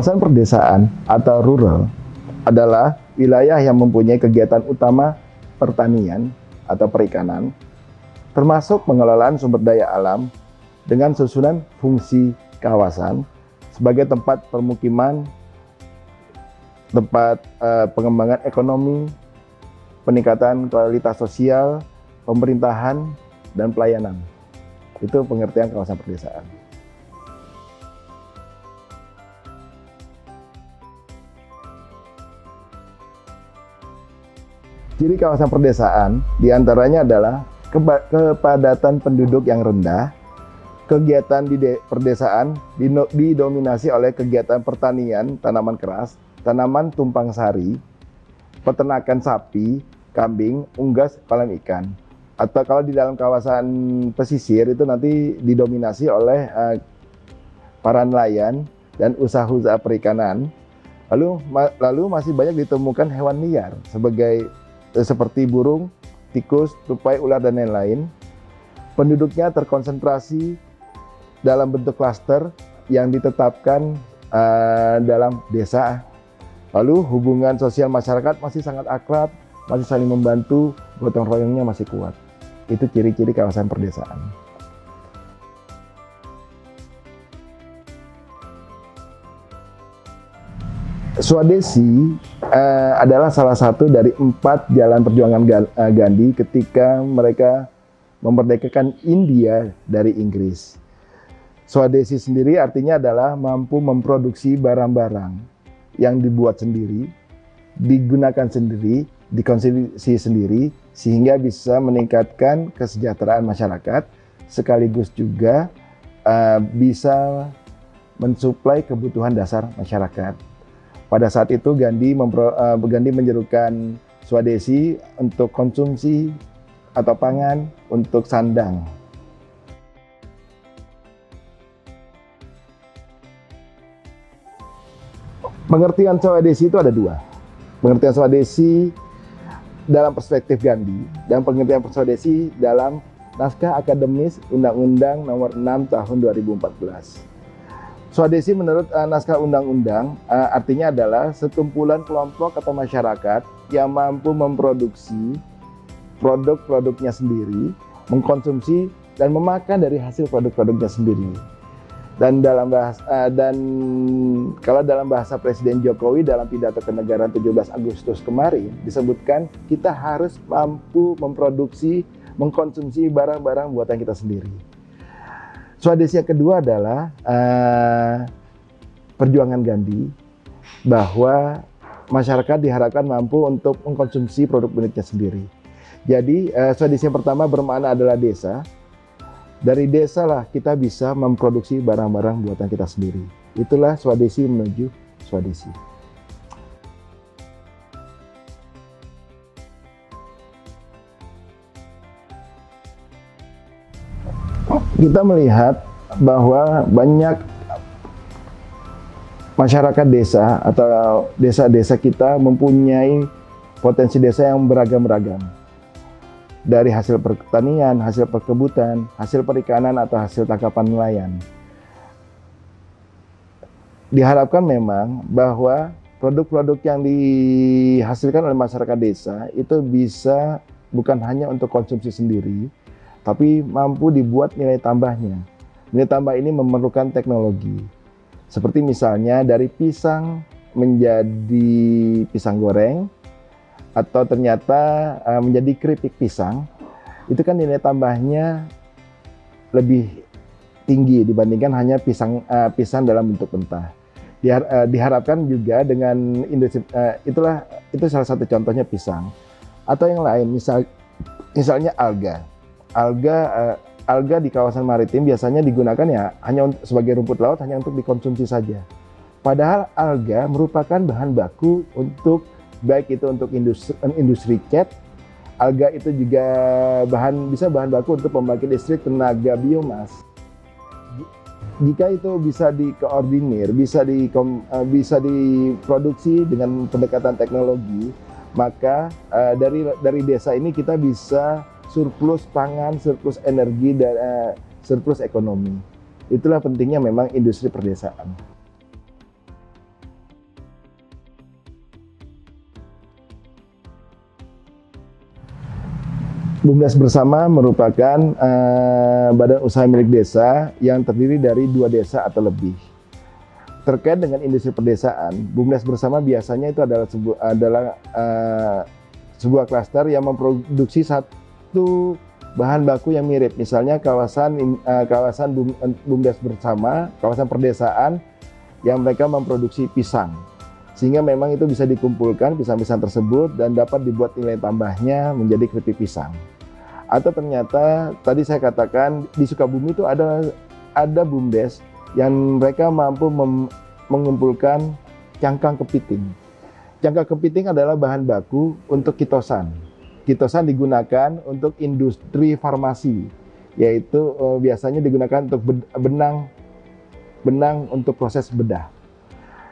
Kawasan perdesaan atau rural adalah wilayah yang mempunyai kegiatan utama pertanian atau perikanan, termasuk pengelolaan sumber daya alam dengan susunan fungsi kawasan sebagai tempat permukiman, tempat pengembangan ekonomi, peningkatan kualitas sosial, pemerintahan, dan pelayanan. Itu pengertian kawasan perdesaan. Ciri kawasan perdesaan diantaranya adalah kepadatan penduduk yang rendah, kegiatan di perdesaan didominasi oleh kegiatan pertanian, tanaman keras, tanaman tumpang sari, peternakan sapi, kambing, unggas, kolam ikan. Atau kalau di dalam kawasan pesisir itu nanti didominasi oleh para nelayan dan usaha-usaha perikanan. Lalu masih banyak ditemukan hewan liar seperti burung, tikus, tupai, ular, dan lain-lain. Penduduknya terkonsentrasi dalam bentuk klaster yang ditetapkan dalam desa. Lalu hubungan sosial masyarakat masih sangat akrab, masih saling membantu, gotong royongnya masih kuat. Itu ciri-ciri kawasan perdesaan. Swadesi adalah salah satu dari 4 jalan perjuangan Gandhi ketika mereka memerdekakan India dari Inggris. Swadesi sendiri artinya adalah mampu memproduksi barang-barang yang dibuat sendiri, digunakan sendiri, dikonsumsi sendiri, sehingga bisa meningkatkan kesejahteraan masyarakat, sekaligus juga bisa mensuplai kebutuhan dasar masyarakat. Pada saat itu Gandhi menyerukan Swadesi untuk konsumsi atau pangan, untuk sandang. Pengertian Swadesi itu ada 2. Pengertian Swadesi dalam perspektif Gandhi dan pengertian Swadesi dalam naskah akademis Undang-Undang Nomor 6 Tahun 2014. Swadesi menurut naskah undang-undang artinya adalah sekumpulan kelompok atau masyarakat yang mampu memproduksi produk-produknya sendiri, mengkonsumsi dan memakan dari hasil produk-produknya sendiri. Dan kalau dalam bahasa Presiden Jokowi dalam pidato kenegaraan 17 Agustus kemarin disebutkan kita harus mampu memproduksi, mengkonsumsi barang-barang buatan kita sendiri. Swadesi yang kedua adalah perjuangan Gandhi bahwa masyarakat diharapkan mampu untuk mengkonsumsi produk-produknya sendiri. Jadi Swadesi yang pertama bermakna adalah desa. Dari desa lah kita bisa memproduksi barang-barang buatan kita sendiri. Itulah Swadesi menuju Swadesi. Kita melihat bahwa banyak masyarakat desa atau desa-desa kita mempunyai potensi desa yang beragam-ragam. Dari hasil pertanian, hasil perkebutan, hasil perikanan, atau hasil tangkapan nelayan. Diharapkan memang bahwa produk-produk yang dihasilkan oleh masyarakat desa itu bisa bukan hanya untuk konsumsi sendiri, tapi mampu dibuat nilai tambahnya. Nilai tambah ini memerlukan teknologi. Seperti misalnya dari pisang menjadi pisang goreng, atau ternyata menjadi keripik pisang. Itu kan nilai tambahnya lebih tinggi dibandingkan hanya pisang dalam bentuk mentah. Diharapkan juga dengan industri, itu salah satu contohnya pisang. Atau yang lain, misalnya alga. Alga di kawasan maritim biasanya digunakan ya hanya sebagai rumput laut, hanya untuk dikonsumsi saja. Padahal alga merupakan bahan baku untuk baik itu untuk industri cat. Alga itu juga bisa bahan baku untuk pembangkit listrik tenaga biomas. Jika itu bisa dikoordinir, bisa diproduksi dengan pendekatan teknologi, maka dari desa ini kita bisa surplus pangan, surplus energi, dan surplus ekonomi. Itulah pentingnya memang industri perdesaan. BUMDes Bersama merupakan badan usaha milik desa yang terdiri dari 2 desa atau lebih. Terkait dengan industri pedesaan, BUMDes Bersama biasanya itu adalah sebuah klaster yang memproduksi satu bahan baku yang mirip. Misalnya kawasan BUMDes Bersama, kawasan perdesaan yang mereka memproduksi pisang. Sehingga memang itu bisa dikumpulkan pisang-pisang tersebut dan dapat dibuat nilai tambahnya menjadi keripik pisang. Atau ternyata tadi saya katakan di Sukabumi itu ada BUMDes yang mereka mampu mengumpulkan cangkang kepiting. Cangkang kepiting adalah bahan baku untuk kitosan. Kitosan digunakan untuk industri farmasi, yaitu biasanya digunakan untuk benang untuk proses bedah.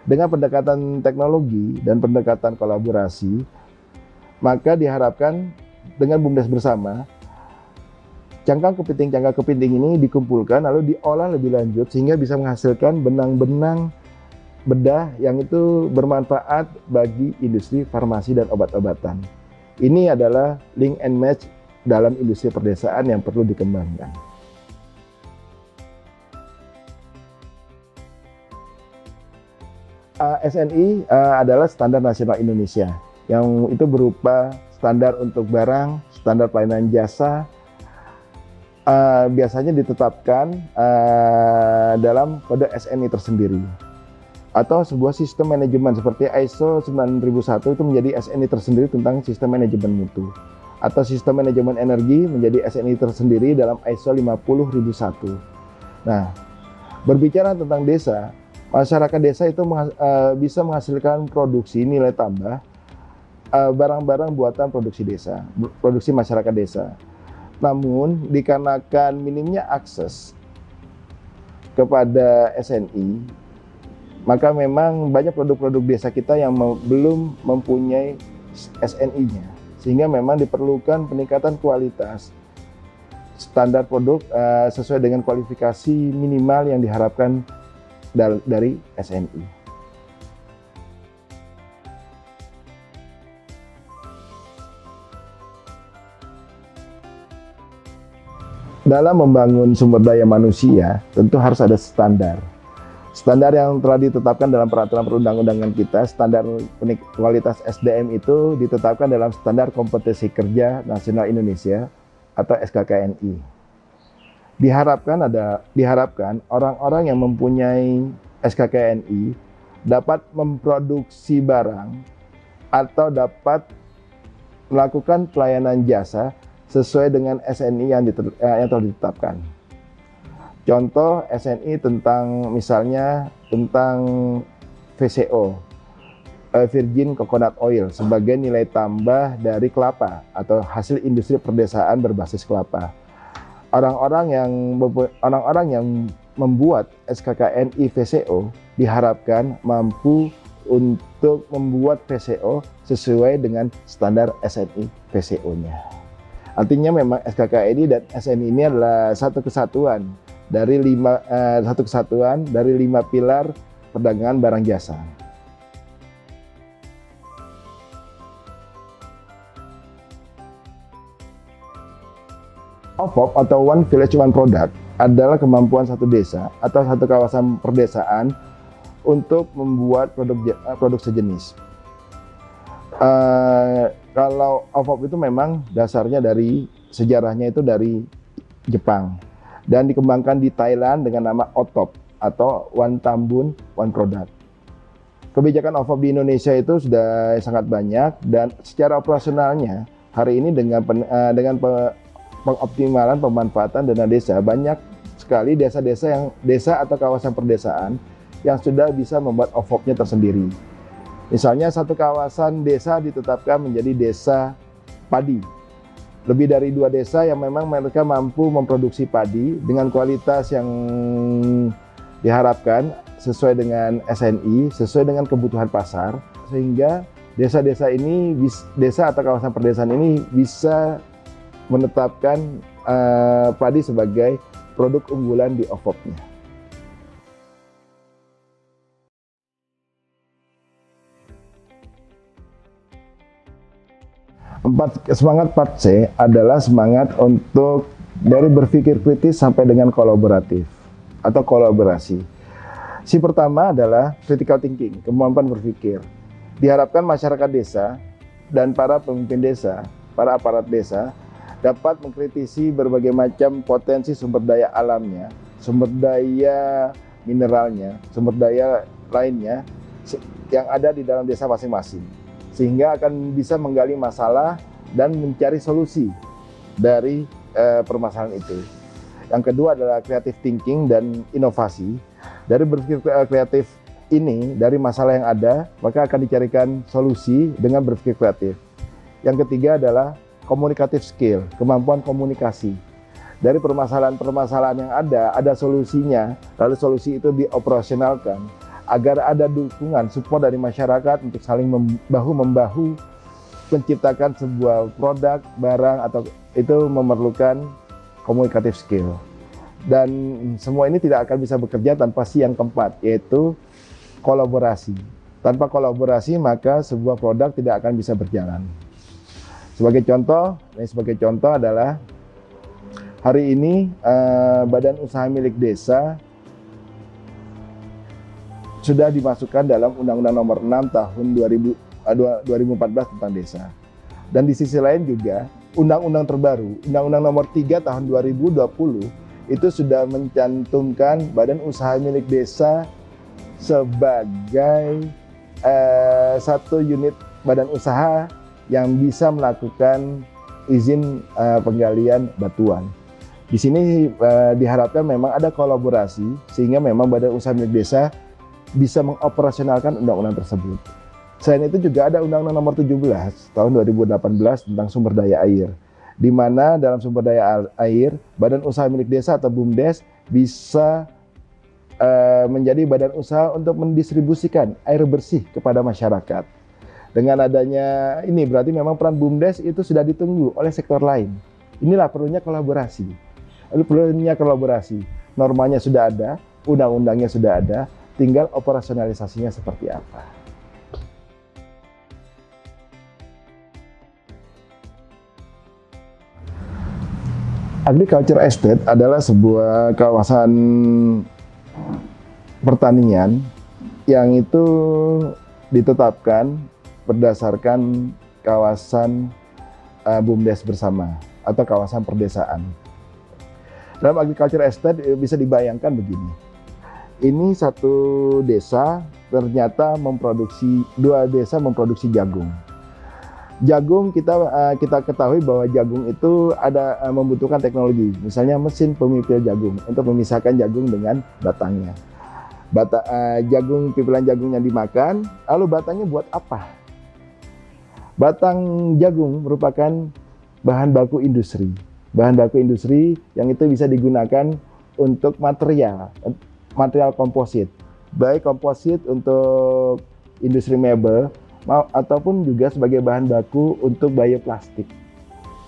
Dengan pendekatan teknologi dan pendekatan kolaborasi, maka diharapkan dengan BUMDes Bersama, cangkang kepiting ini dikumpulkan lalu diolah lebih lanjut sehingga bisa menghasilkan benang-benang bedah yang itu bermanfaat bagi industri farmasi dan obat-obatan. Ini adalah link and match dalam industri perdesaan yang perlu dikembangkan. SNI adalah standar nasional Indonesia yang itu berupa standar untuk barang, standar pelayanan jasa, biasanya ditetapkan dalam kode SNI tersendiri atau sebuah sistem manajemen seperti ISO 9001 itu menjadi SNI tersendiri tentang sistem manajemen mutu, atau sistem manajemen energi menjadi SNI tersendiri dalam ISO 50001. Nah, berbicara tentang desa, masyarakat desa itu bisa menghasilkan produksi nilai tambah barang-barang buatan produksi desa, produksi masyarakat desa. Namun, dikarenakan minimnya akses kepada SNI, maka memang banyak produk-produk desa kita yang belum mempunyai SNI-nya. Sehingga memang diperlukan peningkatan kualitas standar produk sesuai dengan kualifikasi minimal yang diharapkan dari SNI. Dalam membangun sumber daya manusia, tentu harus ada standar. Standar yang telah ditetapkan dalam peraturan perundang-undangan kita, standar kualitas SDM itu ditetapkan dalam Standar Kompetensi Kerja Nasional Indonesia atau SKKNI. Diharapkan orang-orang yang mempunyai SKKNI dapat memproduksi barang atau dapat melakukan pelayanan jasa sesuai dengan SNI yang telah ditetapkan. Contoh SNI misalnya tentang VCO, Virgin Coconut Oil, sebagai nilai tambah dari kelapa atau hasil industri perdesaan berbasis kelapa. Orang-orang yang membuat SKKNI VCO diharapkan mampu untuk membuat VCO sesuai dengan standar SNI VCO-nya. Artinya memang SKKNI dan SNI ini adalah satu kesatuan dari 5 pilar perdagangan barang jasa. OVOP atau One Village One Product adalah kemampuan satu desa atau satu kawasan perdesaan untuk membuat produk sejenis. Kalau OVOP itu memang dasarnya sejarahnya itu dari Jepang dan dikembangkan di Thailand dengan nama OTOP atau One Tambun One Product. Kebijakan OVOP di Indonesia itu sudah sangat banyak dan secara operasionalnya hari ini dengan pengoptimalan pemanfaatan dana desa, banyak sekali desa atau kawasan perdesaan yang sudah bisa membuat OVOP-nya tersendiri. Misalnya satu kawasan desa ditetapkan menjadi desa padi. Lebih dari 2 desa yang memang mereka mampu memproduksi padi dengan kualitas yang diharapkan sesuai dengan SNI, sesuai dengan kebutuhan pasar, sehingga desa-desa atau kawasan perdesaan ini bisa menetapkan padi sebagai produk unggulan di OVOP-nya. Semangat 4C adalah semangat untuk dari berpikir kritis sampai dengan kolaboratif atau kolaborasi. Si pertama adalah critical thinking, kemampuan berpikir. Diharapkan masyarakat desa dan para pemimpin desa, para aparat desa dapat mengkritisi berbagai macam potensi sumber daya alamnya, sumber daya mineralnya, sumber daya lainnya yang ada di dalam desa masing-masing, sehingga akan bisa menggali masalah dan mencari solusi dari permasalahan itu. Yang kedua adalah creative thinking dan inovasi. Dari berpikir kreatif ini, dari masalah yang ada, maka akan dicarikan solusi dengan berpikir kreatif. Yang ketiga adalah communicative skill, kemampuan komunikasi. Dari permasalahan-permasalahan yang ada solusinya, lalu solusi itu dioperasionalkan, agar ada dukungan, support dari masyarakat untuk saling bahu-membahu menciptakan sebuah produk, barang, atau itu memerlukan communicative skill. Dan semua ini tidak akan bisa bekerja tanpa si yang keempat, yaitu kolaborasi. Tanpa kolaborasi maka sebuah produk tidak akan bisa berjalan. Sebagai contoh adalah hari ini badan usaha milik desa sudah dimasukkan dalam Undang-Undang Nomor 6 Tahun 2014 tentang desa. Dan di sisi lain juga undang-undang terbaru, Undang-Undang Nomor 3 Tahun 2020 itu sudah mencantumkan badan usaha milik desa sebagai satu unit badan usaha yang bisa melakukan izin penggalian batuan. Di sini diharapkan memang ada kolaborasi sehingga memang badan usaha milik desa bisa mengoperasionalkan undang-undang tersebut. Selain itu juga ada Undang-Undang Nomor 17 Tahun 2018 tentang sumber daya air, di mana dalam sumber daya air, badan usaha milik desa atau BUMDes bisa menjadi badan usaha untuk mendistribusikan air bersih kepada masyarakat. Dengan adanya ini berarti memang peran BUMDes itu sudah ditunggu oleh sektor lain. Inilah perlunya kolaborasi. Normanya sudah ada, undang-undangnya sudah ada, tinggal operasionalisasinya seperti apa. Agriculture Estate adalah sebuah kawasan pertanian yang itu ditetapkan berdasarkan kawasan BUMDes bersama atau kawasan perdesaan. Dalam Agriculture Estate bisa dibayangkan begini. Ini satu desa ternyata dua desa memproduksi jagung. Jagung kita ketahui bahwa jagung itu membutuhkan teknologi, misalnya mesin pemipil jagung untuk memisahkan jagung dengan batangnya. Pipilan jagung yang dimakan, lalu batangnya buat apa? Batang jagung merupakan bahan baku industri yang itu bisa digunakan untuk material komposit, baik komposit untuk industri mebel ataupun juga sebagai bahan baku untuk bioplastik.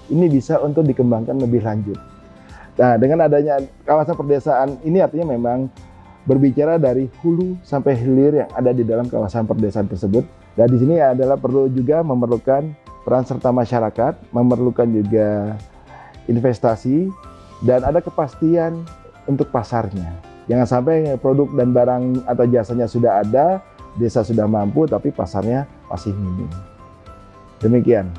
Ini bisa untuk dikembangkan lebih lanjut. Nah, dengan adanya kawasan perdesaan ini artinya memang berbicara dari hulu sampai hilir yang ada di dalam kawasan perdesaan tersebut. Dan di sini adalah perlu juga memerlukan peran serta masyarakat, memerlukan juga investasi, dan ada kepastian untuk pasarnya. Jangan sampai produk dan barang atau jasanya sudah ada, desa sudah mampu, tapi pasarnya masih minim. Demikian.